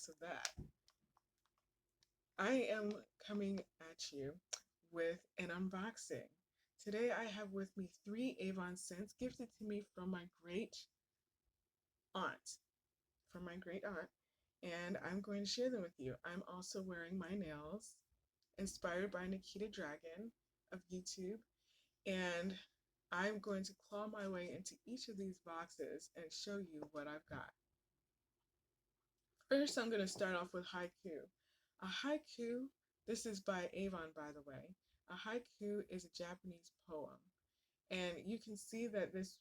of that. I am coming at you with an unboxing. Today I have with me 3 Avon scents gifted to me from my great aunt. And I'm going to share them with you. I'm also wearing my nails, inspired by Nikita Dragon of YouTube, and I'm going to claw my way into each of these boxes and show you what I've got. First, I'm going to start off with haiku. A haiku, this is by Avon, by the way. A haiku is a Japanese poem, and you can see that this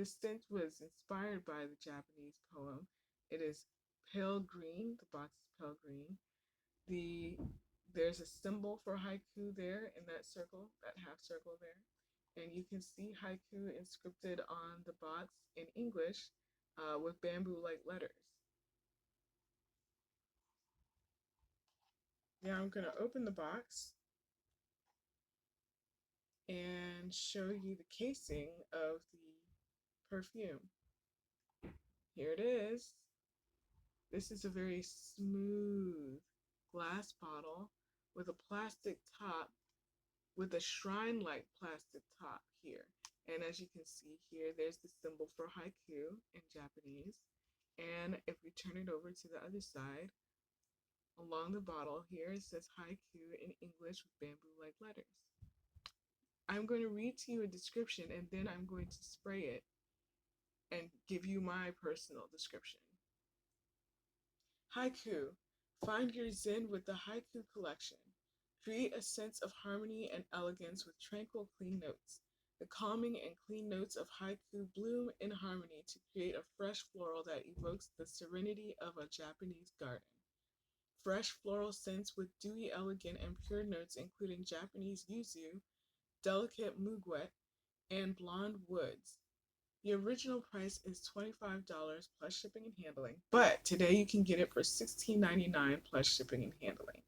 scent was inspired by the Japanese poem. It is pale green. The box is pale green. There's a symbol for haiku there in that circle, that half circle there, and you can see haiku inscripted on the box in English with bamboo-like letters. Now I'm going to open the box and show you the casing of the perfume. Here it is. This is a very smooth glass bottle with a plastic top, with a shrine-like plastic top here. And as you can see here, there's the symbol for haiku in Japanese. And if we turn it over to the other side, along the bottle here, it says haiku in English with bamboo-like letters. I'm going to read to you a description, and then I'm going to spray it and give you my personal description. Haiku. Find your zen with the haiku collection. Create a sense of harmony and elegance with tranquil, clean notes. The calming and clean notes of haiku bloom in harmony to create a fresh floral that evokes the serenity of a Japanese garden. Fresh floral scents with dewy, elegant, and pure notes including Japanese yuzu, delicate mugwort, and blonde woods. The original price is $25 plus shipping and handling, but today you can get it for $16.99 plus shipping and handling.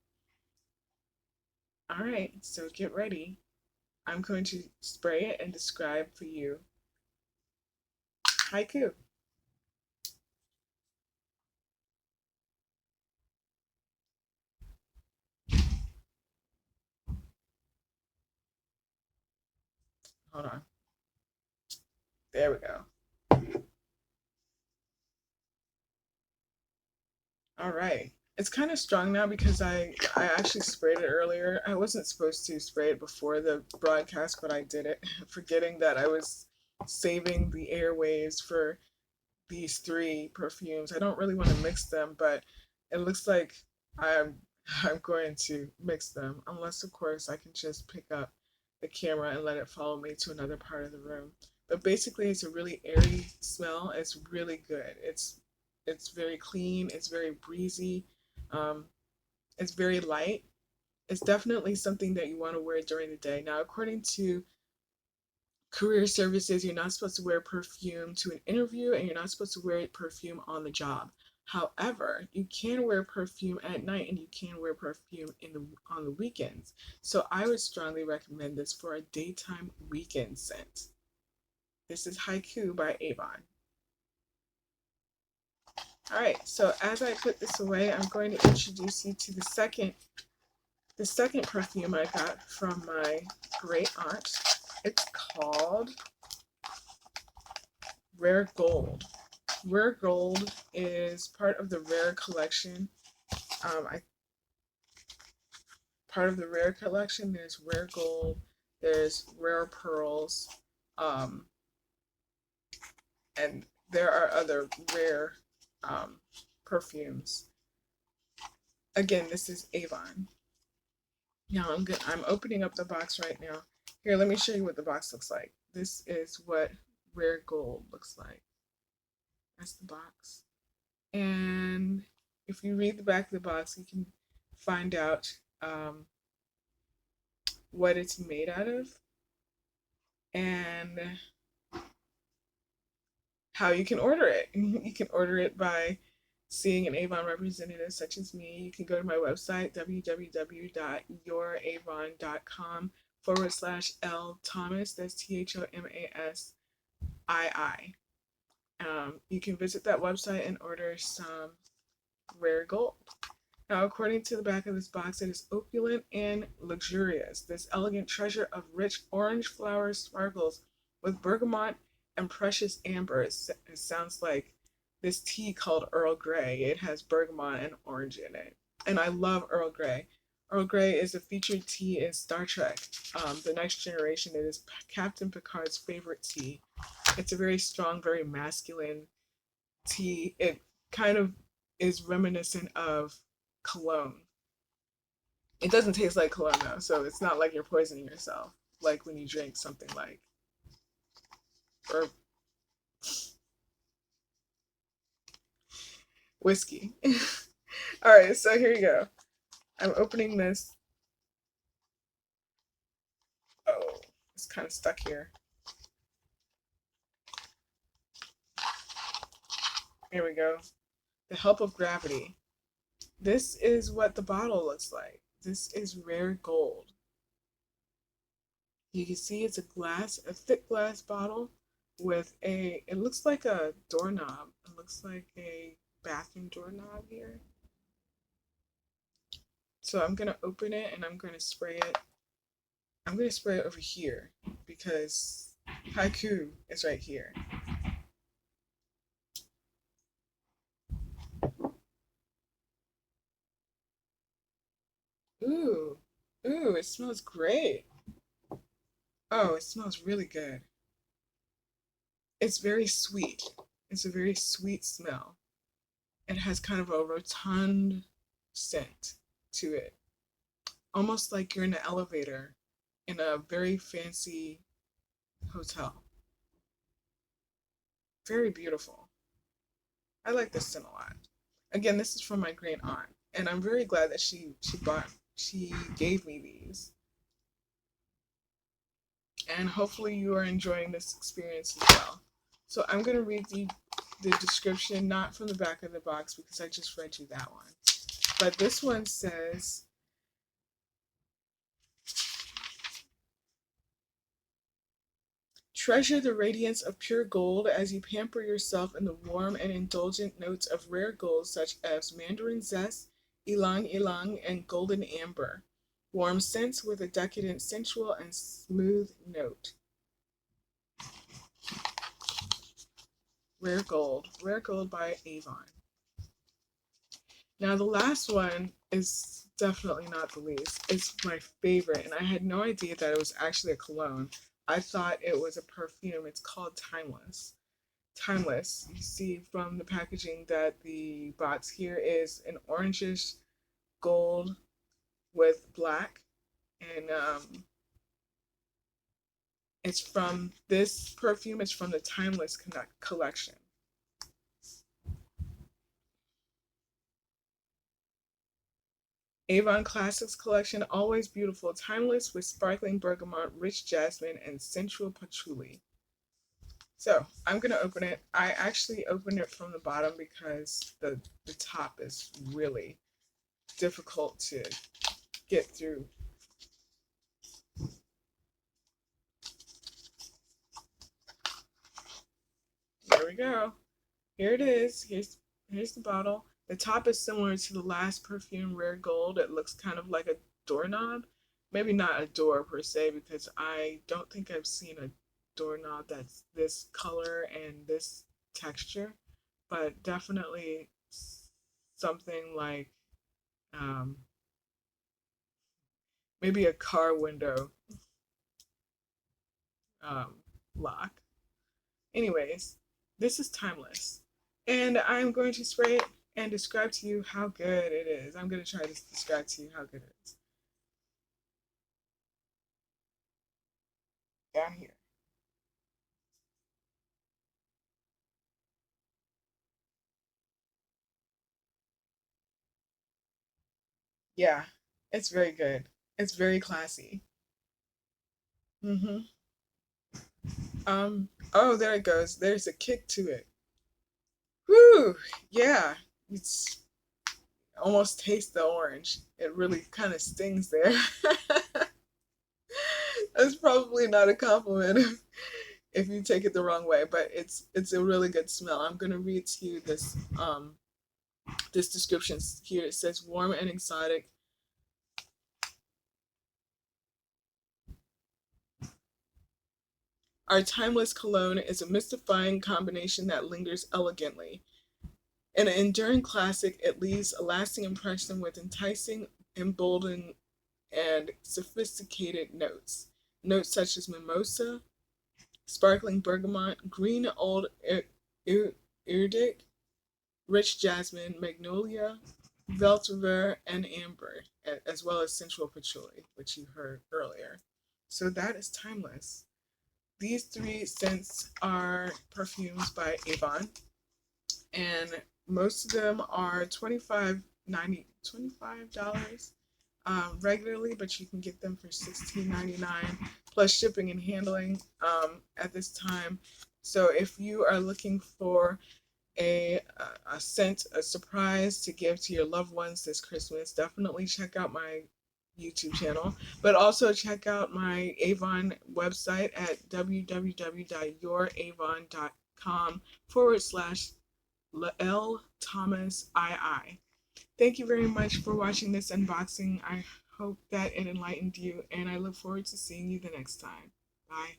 All right, so get ready. I'm going to spray it and describe for you haiku. Hold on. There we go. All right. It's kind of strong now because I actually sprayed it earlier. I wasn't supposed to spray it before the broadcast, but I did it, forgetting that I was saving the airwaves for these 3 perfumes. I don't really want to mix them, but it looks like I'm I'm going to mix them, unless of course I can just pick up the camera and let it follow me to another part of the room. But basically, it's a really airy smell. It's really good. It's very clean. It's very breezy. Um, it's very light. It's definitely something that you want to wear during the day. Now, according to career services, you're not supposed to wear perfume to an interview, and you're not supposed to wear perfume on the job. However, you can wear perfume at night, and you can wear perfume on the weekends. So I would strongly recommend this for a daytime weekend scent. This is Haiku by Avon. All right, so as I put this away, I'm going to introduce you to the second perfume I got from my great aunt. It's called Rare Gold. Rare Gold is part of the Rare collection. Part of the Rare collection, there's Rare Gold, there's Rare Pearls, and there are other rare perfumes. Again, this is Avon. Now I'm opening up the box right now. Here, let me show you what the box looks like. This is what Rare Gold looks like. That's the box. And if you read the back of the box, you can find out what it's made out of and how you can order it. You can order it by seeing an Avon representative such as me. You can go to my website, www.youravon.com/L Thomas. That's ThomasII. You can visit that website and order some rare gold. Now, according to the back of this box, it is opulent and luxurious. This elegant treasure of rich orange flowers sparkles with bergamot and precious amber. It sounds like this tea called Earl Grey. It has bergamot and orange in it. And I love Earl Grey. Earl Grey is a featured tea in Star Trek, The Next Generation. It is Captain Picard's favorite tea. It's a very strong, very masculine tea. It kind of is reminiscent of cologne. It doesn't taste like cologne though, so it's not like you're poisoning yourself, like when you drink something like or whiskey. All right, so here you go. I'm opening this. Oh, it's kind of stuck here. Here we go. The Help of Gravity. This is what the bottle looks like. This is rare gold. You can see it's a thick glass bottle with it looks like a doorknob. It looks like a bathroom doorknob here. So I'm gonna open it and I'm gonna spray it. I'm gonna spray it over here because Haiku is right here. Ooh, ooh, it smells great. Oh, it smells really good. It's very sweet. It's a very sweet smell. It has kind of a rotund scent to it. Almost like you're in an elevator in a very fancy hotel. Very beautiful. I like this scent a lot. Again, this is from my great aunt, and I'm very glad that she gave me these. And hopefully you are enjoying this experience as well. So I'm going to read the description, not from the back of the box because I just read you that one. But this one says, treasure the radiance of pure gold as you pamper yourself in the warm and indulgent notes of rare gold such as mandarin zest, ylang ylang, and golden amber. Warm scents with a decadent, sensual, and smooth note. Rare Gold by Avon. Now the last one is definitely not the least. It's my favorite, and I had no idea that it was actually a cologne. I thought it was a perfume. It's called Timeless. Timeless. You see from the packaging that the box here is an orangish gold with black, and it's from this perfume. It's from the Timeless collection. Avon Classics collection, always beautiful, timeless with sparkling bergamot, rich jasmine, and sensual patchouli. So I'm gonna open it. I actually opened it from the bottom because the top is really difficult to get through. There we go. Here it is. Here's the bottle. The top is similar to the last perfume, Rare Gold. It looks kind of like a doorknob. Maybe not a door per se, because I don't think I've seen a doorknob that's this color and this texture, but definitely something like um, maybe a car window um, lock. Anyways, this is Timeless. And I'm going to spray it and describe to you how good it is. I'm going to try to describe to you how good it is. Down here. Yeah, it's very good. It's very classy. Mm-hmm. Oh, there it goes. There's a kick to it. Whew, yeah. It's almost taste the orange. It really kind of stings there. That's probably not a compliment if you take it the wrong way, but it's a really good smell. I'm gonna read to you this This description here, it says warm and exotic. Our timeless cologne is a mystifying combination that lingers elegantly. An enduring classic, it leaves a lasting impression with enticing, emboldened, and sophisticated notes. Notes such as mimosa, sparkling bergamot, green old Irdic, rich jasmine, magnolia, vetiver, and amber, as well as sensual patchouli, which you heard earlier. So that is timeless. These three scents are perfumes by Avon, and most of them are $25 regularly, but you can get them for $16.99 plus shipping and handling at this time. So if you are looking for a scent, a surprise to give to your loved ones this Christmas, definitely check out my YouTube channel, but also check out my Avon website at www.youravon.com /L Thomas II. Thank you very much for watching this unboxing. I hope that it enlightened you, and I look forward to seeing you the next time. Bye.